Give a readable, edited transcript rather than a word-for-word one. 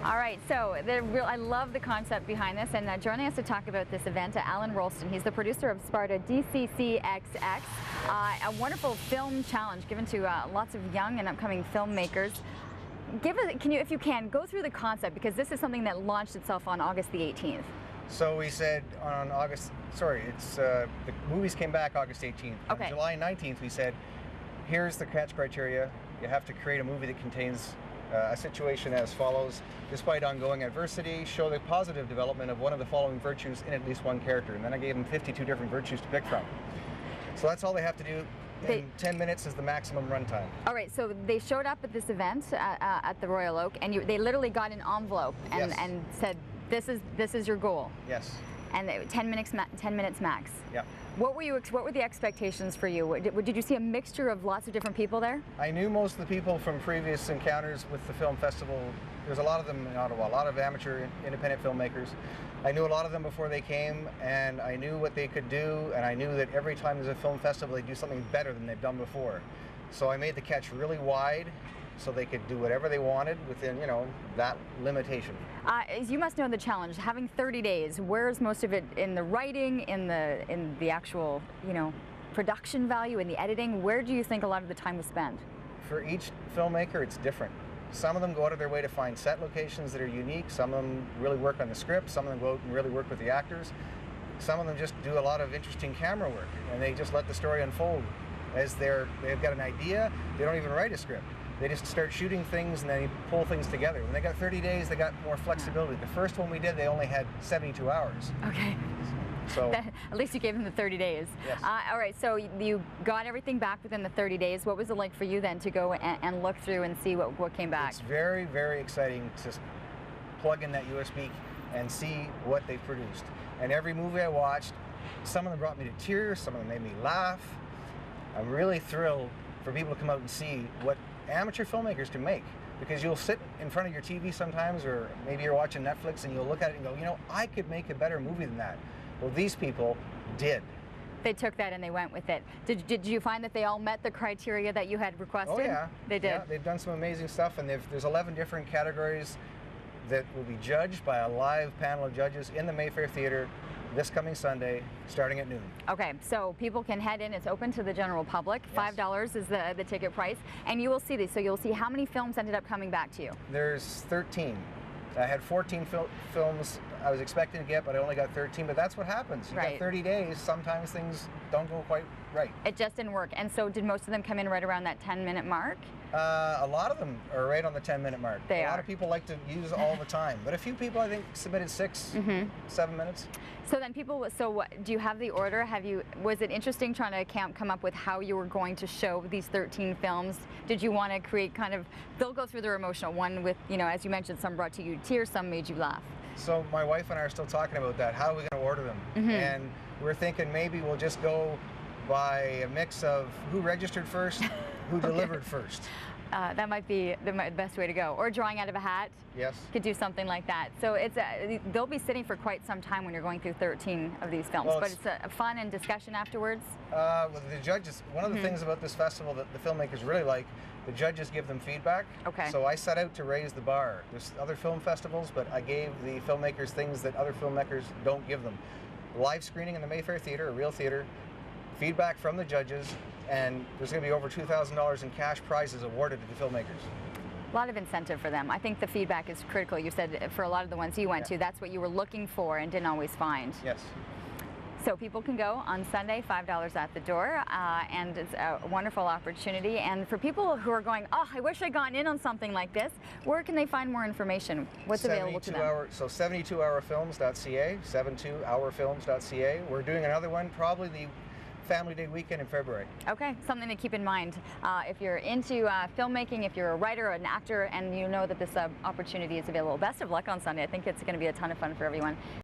All right, so I love the concept behind this, and joining us to talk about this event, Alan Rolston. He's the producer of Sparta DCCXX, a wonderful film challenge given to lots of young and upcoming filmmakers. If you can, go through the concept, because this is something that launched itself on August the 18th. So we said on the movies came back August 18th. Okay. On July 19th, we said, here's the catch criteria. You have to create a movie that contains a situation as follows: despite ongoing adversity, show the positive development of one of the following virtues in at least one character. And then I gave them 52 different virtues to pick from. So that's all they have to do. 10 minutes is the maximum runtime. All right, so they showed up at this event at the Royal Oak, and they literally got an envelope and, yes, and said, this is your goal. Yes. And 10 minutes max. Yeah. What were the expectations for you? Did you see a mixture of lots of different people there? I knew most of the people from previous encounters with the film festival. There's a lot of them in Ottawa, a lot of amateur independent filmmakers. I knew a lot of them before they came, and I knew what they could do, and I knew that every time there's a film festival, they do something better than they've done before. So I made the catch really wide, so they could do whatever they wanted within, that limitation. You must know the challenge. Having 30 days, where's most of it in the writing, in the actual, production value, in the editing? Where do you think a lot of the time was spent? For each filmmaker, it's different. Some of them go out of their way to find set locations that are unique. Some of them really work on the script. Some of them go out and really work with the actors. Some of them just do a lot of interesting camera work, and they just let the story unfold as they've got an idea. They don't even write a script. They just start shooting things and they pull things together. When they got 30 days, they got more flexibility. The first one we did, they only had 72 hours. Okay. So at least you gave them the 30 days. Yes. All right, so you got everything back within the 30 days. What was it like for you then to go and look through and see what came back? It's very, very exciting to plug in that USB and see what they've produced. And every movie I watched, some of them brought me to tears, some of them made me laugh. I'm really thrilled for people to come out and see what amateur filmmakers can make, because you'll sit in front of your TV sometimes, or maybe you're watching Netflix and you'll look at it and go, I could make a better movie than that. Well, these people did. They took that and they went with it. Did you find that they all met the criteria that you had requested? Oh yeah, they did. Yeah, they've done some amazing stuff, and there's 11 different categories that will be judged by a live panel of judges in the Mayfair Theatre this coming Sunday, starting at noon. Okay, so people can head in. It's open to the general public. Yes. $5 is the ticket price, and you will see these. So you'll see how many films ended up coming back to you. There's 13. I had 14 films I was expecting to get, but I only got 13. But that's what happens. You Right. got 30 days. Sometimes things don't go quite right. It just didn't work. And so did most of them come in right around that 10-minute mark? A lot of them are right on the 10-minute mark. They a are. lot of people like to use all the time, but a few people I think submitted 6, 7 minutes. So then do you have the order? Was it interesting trying to come up with how you were going to show these 13 films? Did you want to create they'll go through their emotional one with, as you mentioned, some brought to you tears, some made you laugh. So my wife and I are still talking about that. How are we going to order them? And we're thinking maybe we'll just go by a mix of who registered first, who delivered first. That might be the best way to go. Or drawing out of a hat. Yes. Could do something like that. So they'll be sitting for quite some time when you're going through 13 of these films. Well, but it's a fun and discussion afterwards. With the judges, one of the things about this festival that the filmmakers really like, the judges give them feedback. Okay. So I set out to raise the bar. There's other film festivals, but I gave the filmmakers things that other filmmakers don't give them. Live screening in the Mayfair Theatre, a real theatre, feedback from the judges, and there's going to be over $2,000 in cash prizes awarded to the filmmakers. A lot of incentive for them. I think the feedback is critical. You said for a lot of the ones you went to, that's what you were looking for and didn't always find. Yes. So people can go on Sunday, $5 at the door, and it's a wonderful opportunity. And for people who are going, I wish I'd gotten in on something like this, where can they find more information? What's available to them? So 72hourfilms.ca, 72hourfilms.ca. We're doing another one, probably the Family Day weekend in February. Okay, something to keep in mind. If you're into filmmaking, if you're a writer or an actor, and you know that this opportunity is available, best of luck on Sunday. I think it's going to be a ton of fun for everyone.